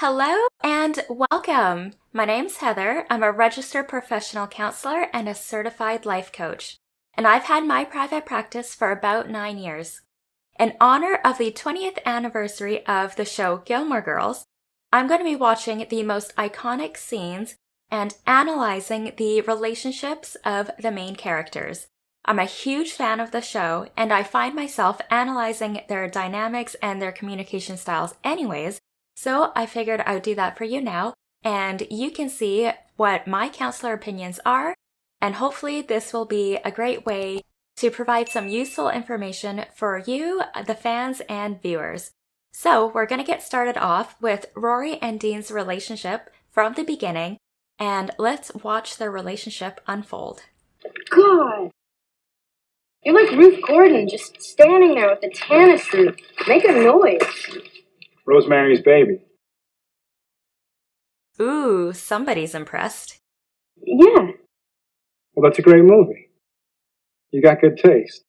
Hello and welcome. My name's Heather. I'm a registered professional counselor and a certified life coach, and I've had my private practice for about 9 years. In honor of the 20th anniversary of the show Gilmore Girls, I'm going to be watching the most iconic scenes and analyzing the relationships of the main characters. I'm a huge fan of the show, and I find myself analyzing their dynamics and their communication styles anyways. So I figured I would do that for you now, and you can see what my counselor opinions are, and hopefully this will be a great way to provide some useful information for you, the fans and viewers. So we're going to get started off with Rory and Dean's relationship from the beginning, and let's watch their relationship unfold. God! You're like Ruth Gordon, just standing there with the tannis suit. Make a noise. Rosemary's Baby. Ooh, somebody's impressed. Yeah. Well, that's a great movie. You got good taste.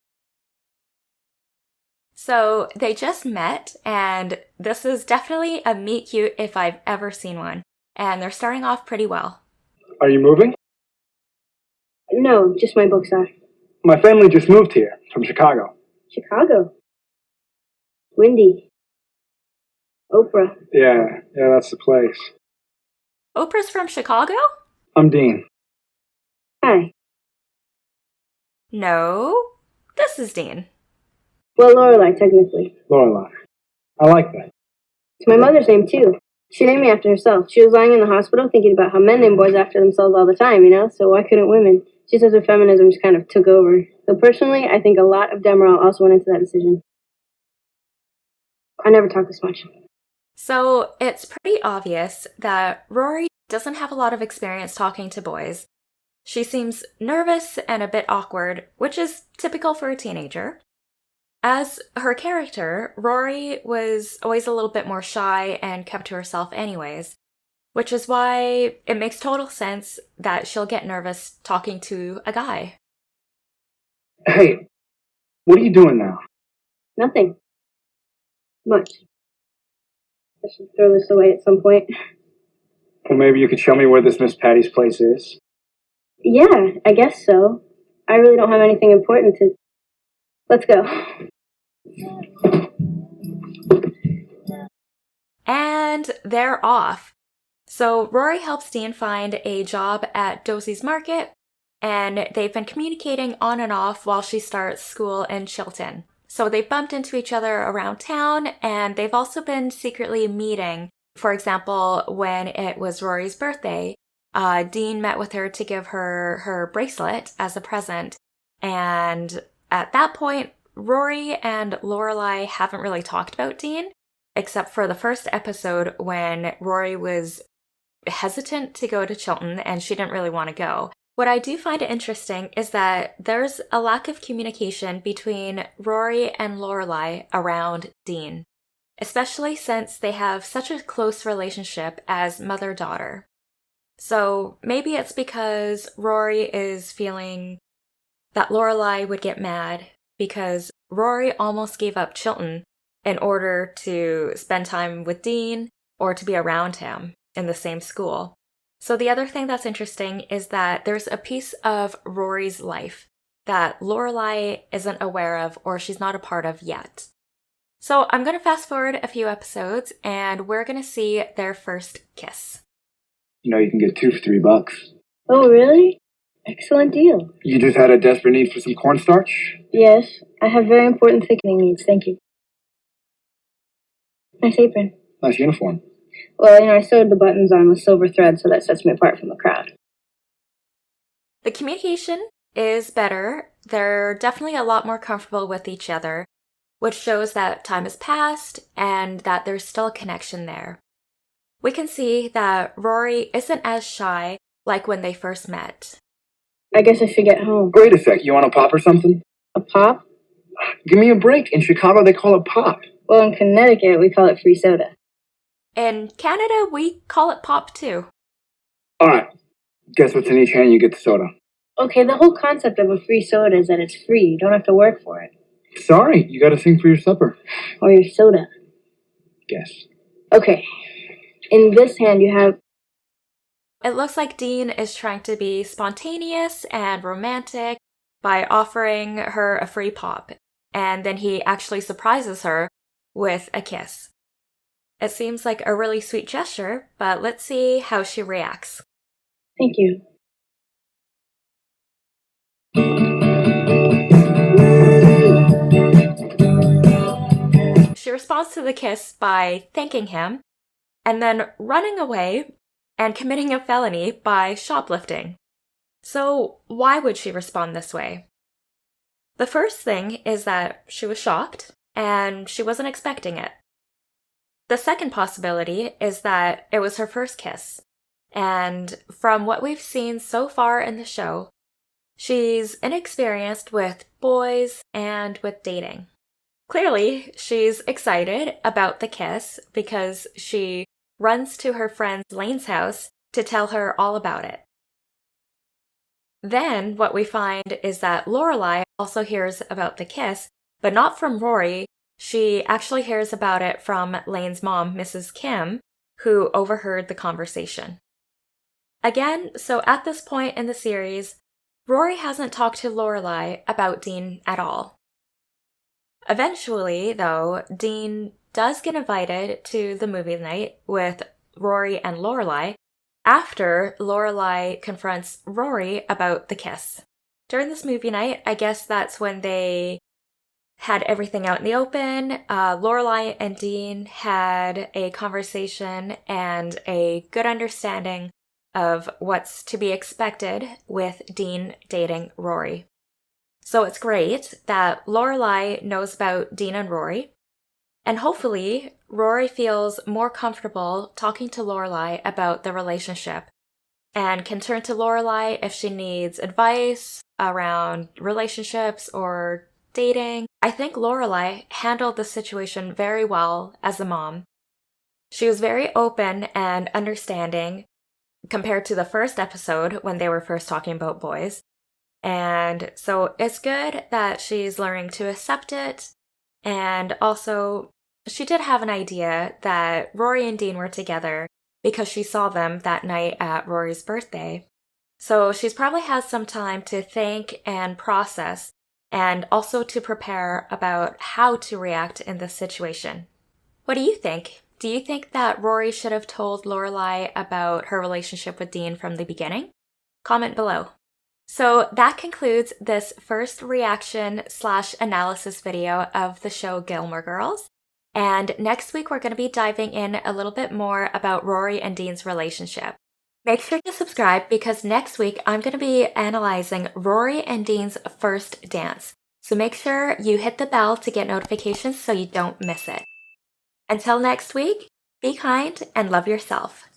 So they just met, and this is definitely a meet cute if I've ever seen one. And they're starting off pretty well. Are you moving? No, just my books are. My family just moved here from Chicago. Chicago. Windy. Oprah. Yeah, that's the place. Oprah's from Chicago? I'm Dean. Hi. No, this is Dean. Well, Lorelai, technically. Lorelai. I like that. It's my mother's name, too. She named me after herself. She was lying in the hospital thinking about how men name boys after themselves all the time, so why couldn't women? She says her feminism just kind of took over. So personally, I think a lot of Demerol also went into that decision. I never talk this much. So it's pretty obvious that Rory doesn't have a lot of experience talking to boys. She seems nervous and a bit awkward, which is typical for a teenager. As her character, Rory was always a little bit more shy and kept to herself anyways, which is why it makes total sense that she'll get nervous talking to a guy. Hey, what are you doing now? Nothing. Much. I should throw this away at some point. Well, maybe you could show me where this Miss Patty's place is. Yeah, I guess so. I really don't have anything important to... Let's go. And they're off. So Rory helps Dean find a job at Dosey's Market, and they've been communicating on and off while she starts school in Chilton. So they've bumped into each other around town, and they've also been secretly meeting. For example, when it was Rory's birthday, Dean met with her to give her her bracelet as a present. And at that point, Rory and Lorelai haven't really talked about Dean, except for the first episode when Rory was hesitant to go to Chilton and she didn't really want to go. What I do find interesting is that there's a lack of communication between Rory and Lorelai around Dean, especially since they have such a close relationship as mother-daughter. So maybe it's because Rory is feeling that Lorelai would get mad because Rory almost gave up Chilton in order to spend time with Dean or to be around him in the same school. So the other thing that's interesting is that there's a piece of Rory's life that Lorelai isn't aware of or she's not a part of yet. So I'm going to fast forward a few episodes and we're going to see their first kiss. You can get 2 for $3. Oh, really? Excellent deal. You just had a desperate need for some cornstarch? Yes, I have very important thickening needs, thank you. Nice apron. Nice uniform. Well, I sewed the buttons on with silver thread, so that sets me apart from the crowd. The communication is better. They're definitely a lot more comfortable with each other, which shows that time has passed and that there's still a connection there. We can see that Rory isn't as shy like when they first met. I guess I should get home. Wait a sec, you want a pop or something? A pop? Give me a break. In Chicago, they call it pop. Well, in Connecticut, we call it free soda. In Canada, we call it pop too. Alright, guess what's in each hand? You get the soda. Okay, the whole concept of a free soda is that it's free. You don't have to work for it. Sorry, you gotta sing for your supper. Or your soda. Guess. Okay. In this hand, you have... It looks like Dean is trying to be spontaneous and romantic by offering her a free pop, and then he actually surprises her with a kiss. It seems like a really sweet gesture, but let's see how she reacts. Thank you. She responds to the kiss by thanking him, and then running away and committing a felony by shoplifting. So why would she respond this way? The first thing is that she was shocked, and she wasn't expecting it. The second possibility is that it was her first kiss, and from what we've seen so far in the show, she's inexperienced with boys and with dating. Clearly, she's excited about the kiss because she runs to her friend Lane's house to tell her all about it. Then what we find is that Lorelai also hears about the kiss, but not from Rory. She actually hears about it from Lane's mom, Mrs. Kim, who overheard the conversation. Again, so at this point in the series, Rory hasn't talked to Lorelai about Dean at all. Eventually, though, Dean does get invited to the movie night with Rory and Lorelai after Lorelai confronts Rory about the kiss. During this movie night, I guess that's when they had everything out in the open. Lorelai and Dean had a conversation and a good understanding of what's to be expected with Dean dating Rory. So it's great that Lorelai knows about Dean and Rory, and hopefully Rory feels more comfortable talking to Lorelai about the relationship and can turn to Lorelai if she needs advice around relationships or dating. I think Lorelai handled the situation very well as a mom. She was very open and understanding compared to the first episode when they were first talking about boys. And so it's good that she's learning to accept it. And also, she did have an idea that Rory and Dean were together because she saw them that night at Rory's birthday. So she's probably had some time to think and process, and also to prepare about how to react in this situation. What do you think? Do you think that Rory should have told Lorelai about her relationship with Dean from the beginning? Comment below. So that concludes this first reaction/analysis video of the show Gilmore Girls. And next week we're going to be diving in a little bit more about Rory and Dean's relationship. Make sure to subscribe because next week I'm going to be analyzing Rory and Dean's first dance. So make sure you hit the bell to get notifications so you don't miss it. Until next week, be kind and love yourself.